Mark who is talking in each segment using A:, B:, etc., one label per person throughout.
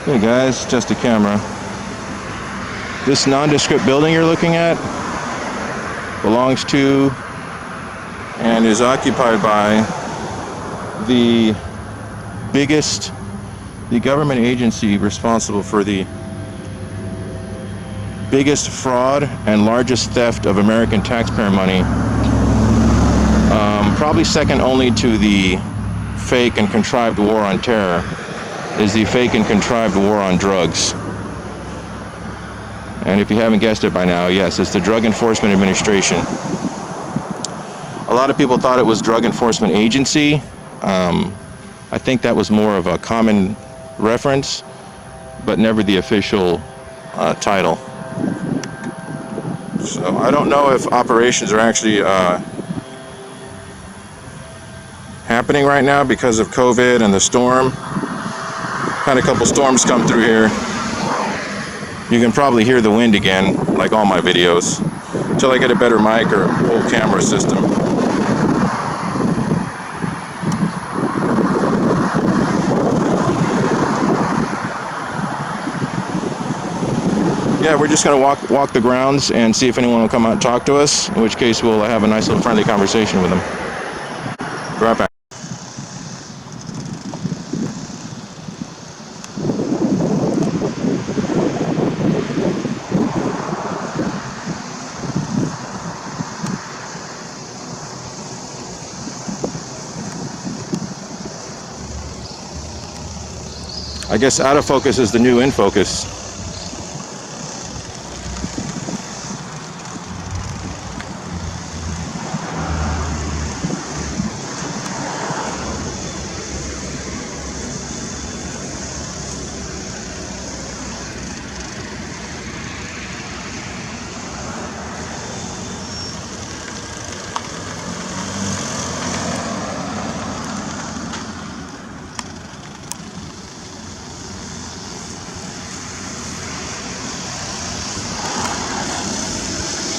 A: Hey guys, just a camera. This nondescript building you're looking at belongs to and is occupied by the government agency responsible for the biggest fraud and largest theft of American taxpayer money. Probably second only to the fake and contrived war on terror is the fake and contrived war on drugs. And if you haven't guessed it by now, yes, it's the Drug Enforcement Administration. A lot of people thought it was Drug Enforcement Agency. I think that was more of a common reference, but never the official title. So I don't know if operations are actually happening right now because of COVID and the storm. Had a couple storms come through here. You can probably hear the wind again, like all my videos, until I get a better mic or whole camera system. Yeah, we're just gonna walk the grounds and see if anyone will come out and talk to us, in which case we'll have a nice little friendly conversation with them. Be right back. I guess out of focus is the new in focus.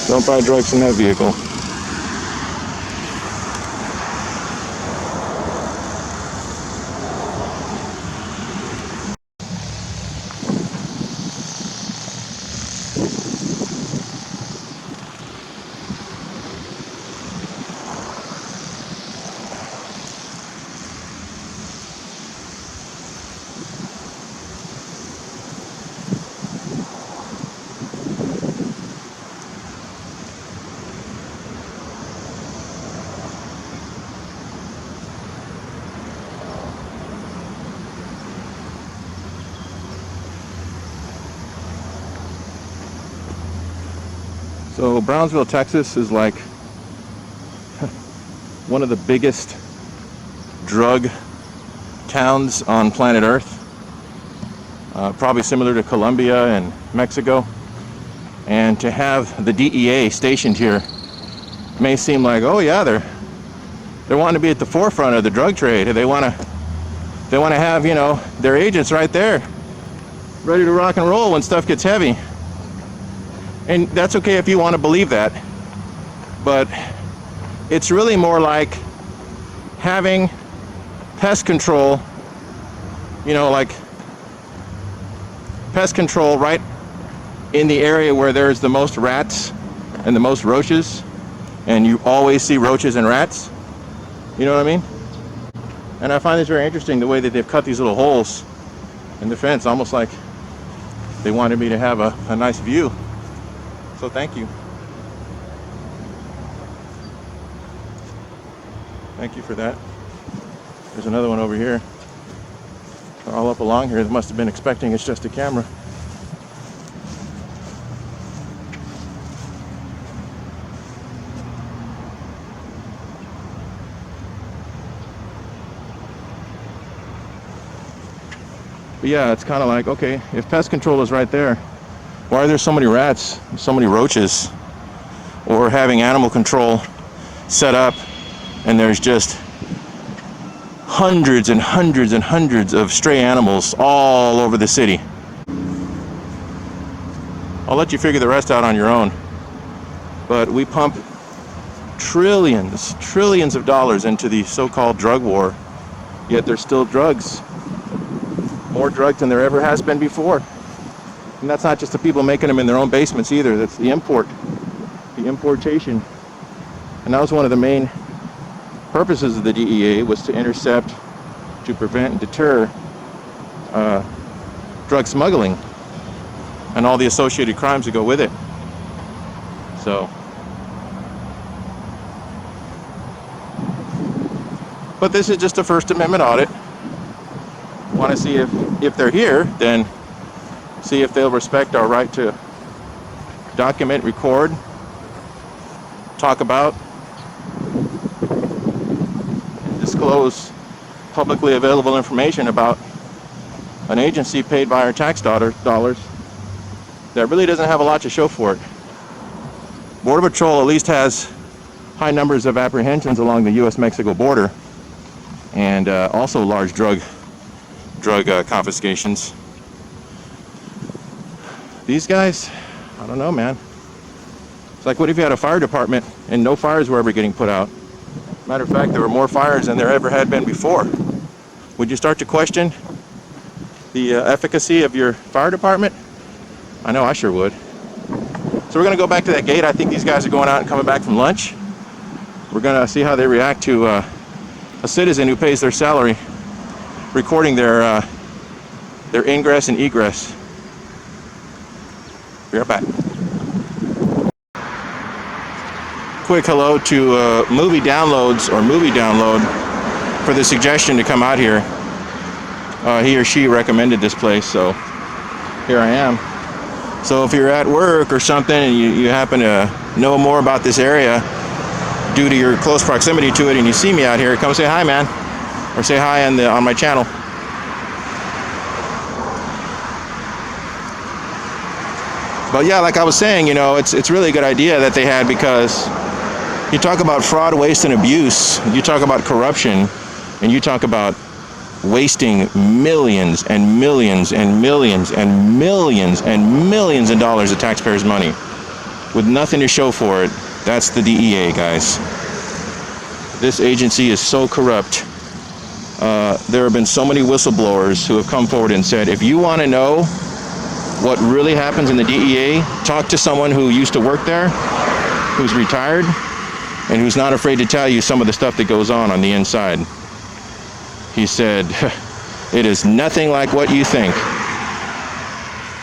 A: Don't buy drugs in that vehicle. So Brownsville, Texas is like one of the biggest drug towns on planet Earth. Probably similar to Colombia and Mexico. And to have the DEA stationed here may seem like, oh yeah, they're wanting to be at the forefront of the drug trade. They want to have, you know, their agents right there, ready to rock and roll when stuff gets heavy. And that's okay if you want to believe that, but it's really more like having pest control, you know, like pest control right in the area where there's the most rats and the most roaches, and you always see roaches and rats, you know what I mean? And I find this very interesting, the way that they've cut these little holes in the fence, almost like they wanted me to have a nice view. So thank you. Thank you for that. There's another one over here. They're all up along here. They must have been expecting it's just a camera. But yeah, it's kind of like, okay, if pest control is right there, why are there so many rats, so many roaches? Or having animal control set up and there's just hundreds and hundreds and hundreds of stray animals all over the city. I'll let you figure the rest out on your own. But we pump trillions of dollars into the so-called drug war, yet there's still drugs more drugs than there ever has been before. And that's not just the people making them in their own basements either. That's the importation. And that was one of the main purposes of the DEA, was to intercept, to prevent and deter drug smuggling and all the associated crimes that go with it. So, but this is just a First Amendment audit. Want to see if they're here, then see if they'll respect our right to document, record, talk about, and disclose publicly available information about an agency paid by our tax dollars that really doesn't have a lot to show for it. Border Patrol at least has high numbers of apprehensions along the U.S.-Mexico border, and also large drug confiscations. These guys, I don't know, man. It's like, what if you had a fire department and no fires were ever getting put out? Matter of fact, there were more fires than there ever had been before. Would you start to question the efficacy of your fire department? I know I sure would. So we're going to go back to that gate. I think these guys are going out and coming back from lunch. We're going to see how they react to a citizen who pays their salary recording their ingress and egress. Be right back. Quick hello to Movie Downloads or Movie Download for the suggestion to come out here. He or she recommended this place, so here I am. So if you're at work or something and you happen to know more about this area due to your close proximity to it, and you see me out here, come say hi, man, or say hi on my channel. But yeah, like I was saying, you know, it's really a good idea that they had, because you talk about fraud, waste, and abuse, you talk about corruption, and you talk about wasting millions and millions and millions and millions and millions of dollars of taxpayers' money with nothing to show for it. That's the DEA, guys. This agency is so corrupt. There have been so many whistleblowers who have come forward and said, if you want to know what really happens in the DEA, talk to someone who used to work there, who's retired, and who's not afraid to tell you some of the stuff that goes on the inside. He said, it is nothing like what you think.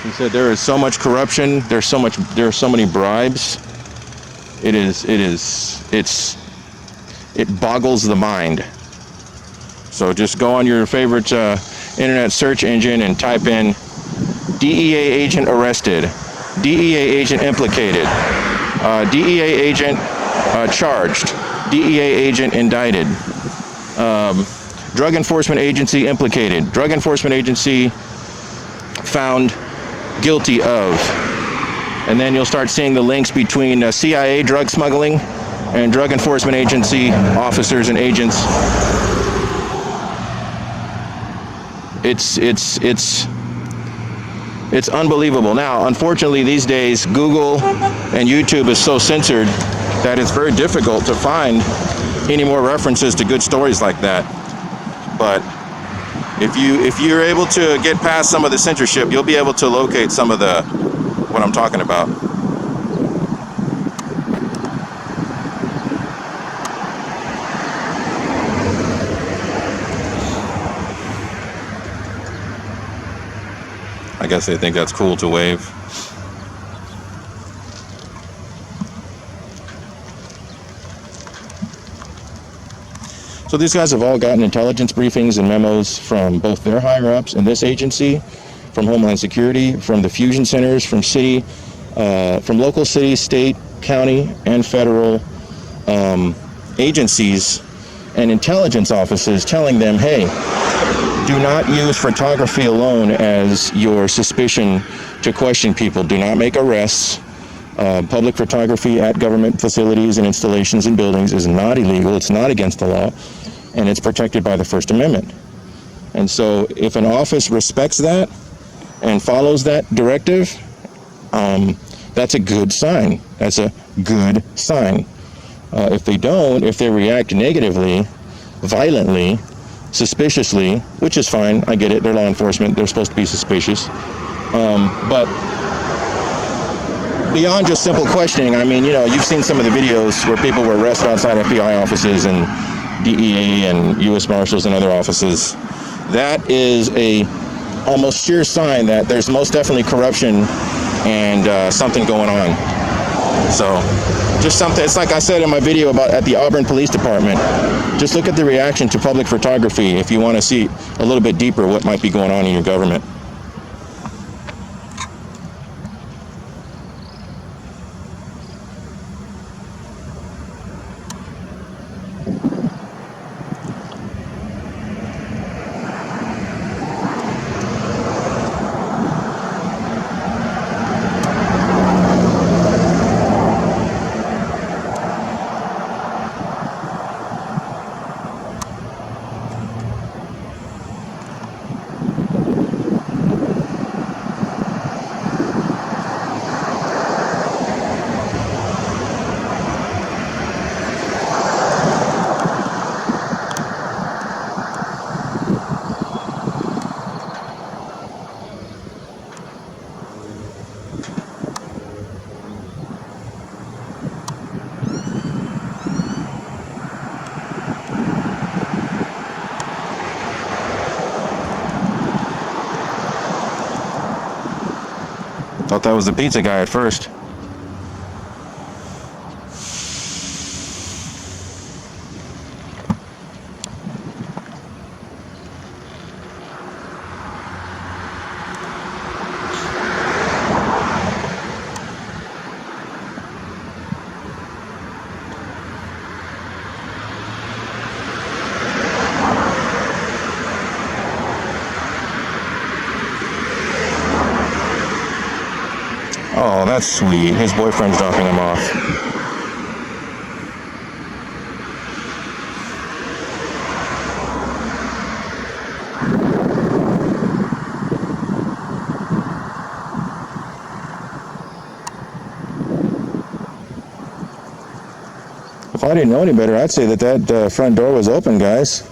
A: He said there is so much corruption, there are so many bribes. It boggles the mind. So just go on your favorite internet search engine and type in DEA agent arrested, DEA agent implicated, DEA agent charged, DEA agent indicted, Drug Enforcement Agency implicated, Drug Enforcement Agency found guilty of. And then you'll start seeing the links between CIA drug smuggling and Drug Enforcement Agency officers and agents. It's unbelievable. Now, unfortunately, these days, Google and YouTube is so censored that it's very difficult to find any more references to good stories like that. But if you're able to get past some of the censorship, you'll be able to locate some of what I'm talking about. I guess they think that's cool to wave. So these guys have all gotten intelligence briefings and memos from both their higher-ups in this agency, from Homeland Security, from the fusion centers, from local city, state, county, and federal agencies and intelligence offices telling them, hey, do not use photography alone as your suspicion to question people. Do not make arrests. Public photography at government facilities and installations and buildings is not illegal. It's not against the law, and it's protected by the First Amendment. And so if an office respects that and follows that directive, that's a good sign. That's a good sign. If they don't, if they react negatively, violently, suspiciously, which is fine. I get it. They're law enforcement. They're supposed to be suspicious. But beyond just simple questioning, I mean, you know, you've seen some of the videos where people were arrested outside FBI offices and DEA and U.S. Marshals and other offices. That is a almost sure sign that there's most definitely corruption and something going on. So just something, it's like I said in my video about at the Auburn Police Department, just look at the reaction to public photography if you want to see a little bit deeper what might be going on in your government. Thought that was the pizza guy at first. Oh, that's sweet. His boyfriend's dropping him off. If I didn't know any better, I'd say that front door was open, guys.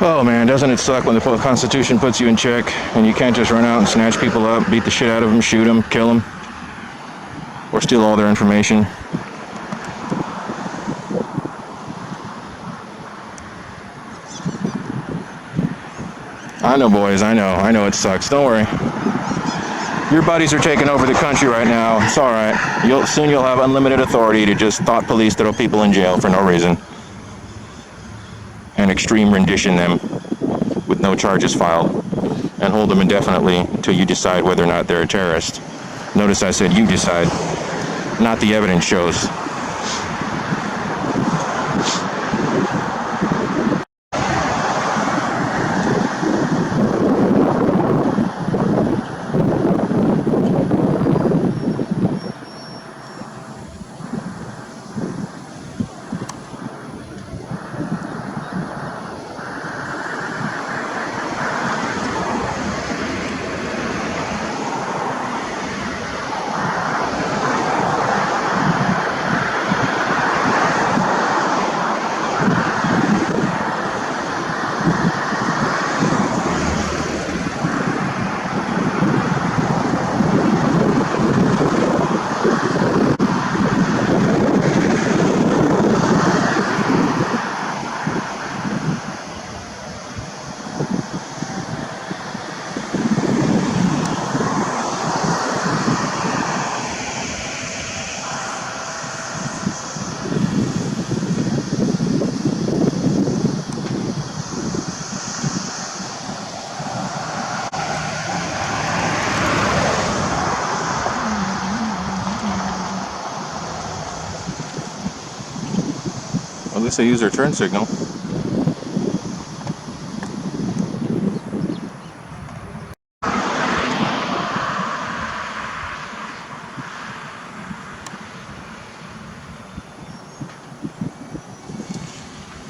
A: Oh man, doesn't it suck when the Constitution puts you in check and you can't just run out and snatch people up, beat the shit out of them, shoot them, kill them, or steal all their information? I know, boys, I know it sucks. Don't worry. Your buddies are taking over the country right now. It's all right. Soon you'll have unlimited authority to just thought police throw people in jail for no reason and extreme rendition them with no charges filed and hold them indefinitely until you decide whether or not they're a terrorist. Notice I said you decide, not the evidence shows. At least they use their turn signal.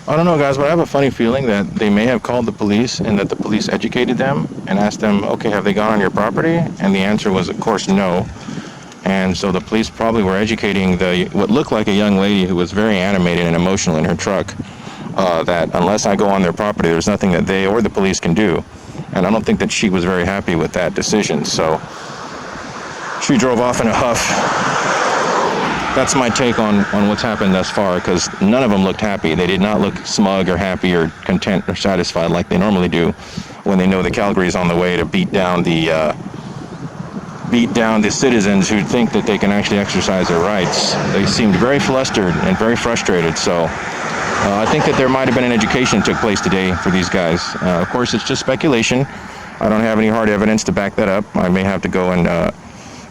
A: I don't know, guys, but I have a funny feeling that they may have called the police and that the police educated them and asked them, okay, have they gone on your property? And the answer was, of course, no. And so the police probably were educating what looked like a young lady who was very animated and emotional in her truck, that unless I go on their property, there's nothing that they or the police can do. And I don't think that she was very happy with that decision. So she drove off in a huff. That's my take on what's happened thus far, because none of them looked happy. They did not look smug or happy or content or satisfied like they normally do when they know the cavalry is on the way to beat down the citizens who think that they can actually exercise their rights. They seemed very flustered and very frustrated. So I think that there might have been an education that took place today for these guys. Of course, it's just speculation. I don't have any hard evidence to back that up. I may have to go and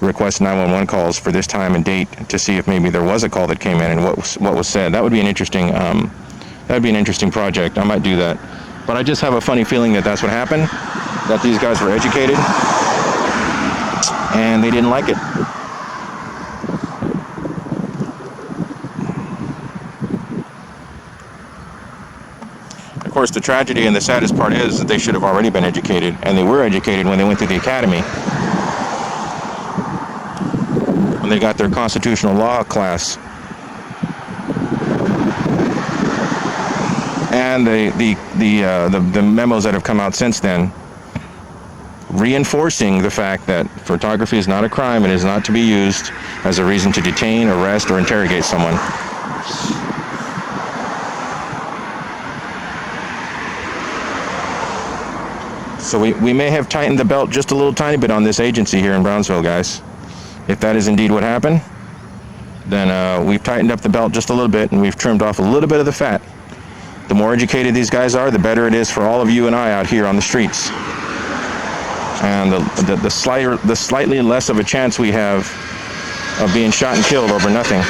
A: request 911 calls for this time and date to see if maybe there was a call that came in and what was said. That would be an interesting project. I might do that. But I just have a funny feeling that that's what happened, that these guys were educated and they didn't like it. Of course, the tragedy and the saddest part is that they should have already been educated, and they were educated when they went to the academy, when they got their constitutional law class. And the memos that have come out since then, reinforcing the fact that photography is not a crime and is not to be used as a reason to detain, arrest, or interrogate someone. So we may have tightened the belt just a little tiny bit on this agency here in Brownsville, guys. If that is indeed what happened, then we've tightened up the belt just a little bit and we've trimmed off a little bit of the fat. The more educated these guys are, the better it is for all of you and I out here on the streets. And the slightly less of a chance we have of being shot and killed over nothing.